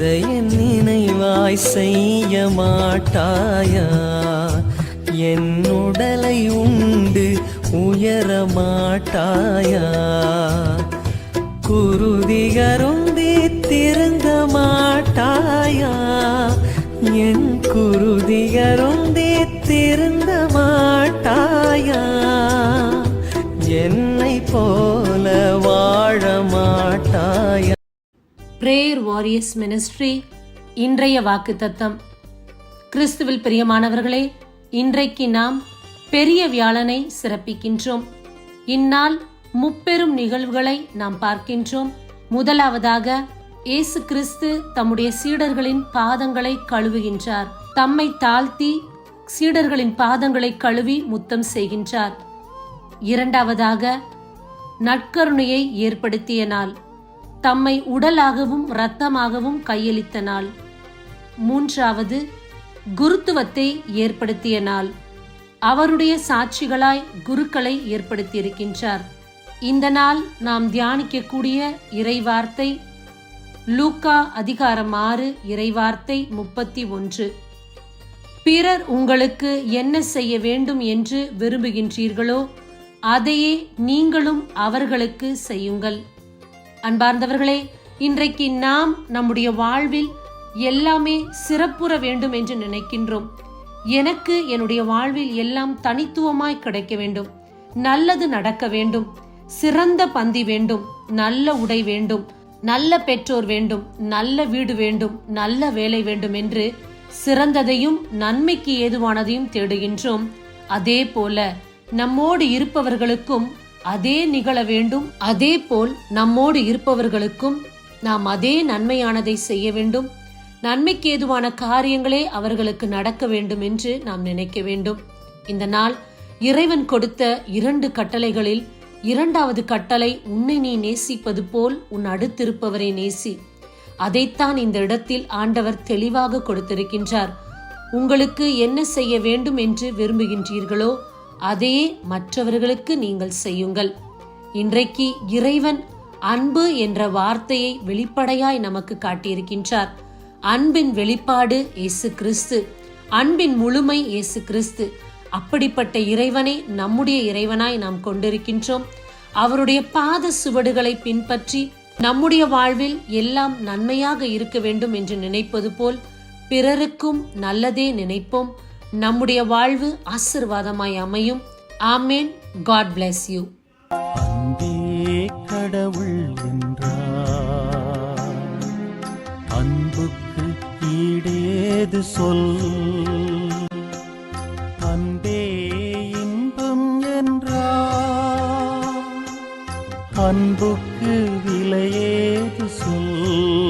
இதை என் நினைவாய் செய்ய மாட்டாயா? என் உடலை உண்டு உயர மாட்டாயா? குருதிகருந்தி திருந்த மாட்டாயா? என் குருதிகருந்தி திருந்த மாட்டாயா? என்னை போல வாழ மாட்டாயா? பிரேயர் வாரியர்ஸ் மினிஸ்ட்ரி இன்றைய வாக்குத்தத்தம். கிறிஸ்துவில் பிரியமானவர்களே, இன்றைக்கு நாம் பெரிய வியாழனை சிறப்பிக்கின்றோம். இந்நாள் முப்பெரும் நிகழ்வுகளை நாம் பார்க்கின்றோம். முதலாவதாக இயேசு கிறிஸ்து தம்முடைய சீடர்களின் பாதங்களை கழுவுகின்றார். தம்மை தாழ்த்தி சீடர்களின் பாதங்களை கழுவி முத்தம் செய்கின்றார். இரண்டாவதாக நற்கருணையை ஏற்படுத்திய நாள், தம்மை உடலாகவும் இரத்தமாகவும் கையளித்த நாள். மூன்றாவது குருத்துவத்தை ஏற்படுத்திய நாள், அவருடைய சாட்சிகளாய் குருக்களை ஏற்படுத்தியிருக்கின்றார். இந்த நாள் நாம் தியானிக்கக்கூடிய இறைவார்த்தை லூக்கா அதிகாரம் 6 இறைவார்த்தை 31. பிறர் உங்களுக்கு என்ன செய்ய வேண்டும் என்று விரும்புகின்றீர்களோ அதையே நீங்களும் அவர்களுக்கு செய்யுங்கள். அன்பார்ந்தவர்களே, இன்றைக்கு நாம் நம்முடைய வாழ்வில் எல்லாமே சிறப்புற வேண்டும் என்று நினைக்கின்றோம். எனக்கு என்னுடைய வாழ்வில் எல்லாம் தனித்துவமாய் கிடைக்க வேண்டும், நல்லது நடக்க வேண்டும், சிறந்த பந்தி வேண்டும், நல்ல உடை வேண்டும், நல்ல பெற்றோர் வேண்டும், நல்ல வீடு வேண்டும், நல்ல வேலை வேண்டும் என்று சிறந்ததையும் நன்மைக்கு ஏதுவானதையும் தேடுகின்றோம். அதே போல நம்மோடு இருப்பவர்களுக்கும் அதே நிகழ வேண்டும். அதே போல் நம்மோடு இருப்பவர்களுக்கும் நாம் அதே நன்மையானதை செய்ய வேண்டும், நன்மைக்கு ஏதுவான காரியங்களே அவர்களுக்கு நடக்க வேண்டும் என்று நாம் நினைக்க வேண்டும். இந்த நாள் இறைவன் கொடுத்த 2 கட்டளைகளில் 2வது கட்டளை, உன்னை நீ நேசிப்பது போல் உன் அடுத்திருப்பவரை நேசி. அதைத்தான் இந்த இடத்தில் ஆண்டவர் தெளிவாக கொடுத்திருக்கின்றார். உங்களுக்கு என்ன செய்ய வேண்டும் என்று விரும்புகின்றீர்களோ அதையே மற்றவர்களுக்கு நீங்கள் செய்யுங்கள். இன்றைக்கு இறைவன் அன்பு என்ற வார்த்தையை வெளிப்படையாய் நமக்கு காட்டியிருக்கின்றார். அன்பின் வெளிப்பாடு இயேசு கிறிஸ்து, அன்பின் முழுமை இயேசு கிறிஸ்து. அப்படிப்பட்ட இறைவனை நம்முடைய இறைவனாய் நாம் கொண்டிருக்கின்றோம். அவருடைய பாத சுவடுகளை பின்பற்றி நம்முடைய வாழ்வில் எல்லாம் நன்மையாக இருக்க வேண்டும் என்று நினைப்பது போல் பிறருக்கும் நல்லதே நினைப்போம். நம்முடைய வாழ்வு ஆசீர்வாதமாய் அமையும். ஆமேன். God bless you. அன்பே கடவுள் என்றார், அன்புக்கு ஈடேது சொல்? அன்பே இன்பம் என்றார், அன்புக்கு விலையேது சொல்?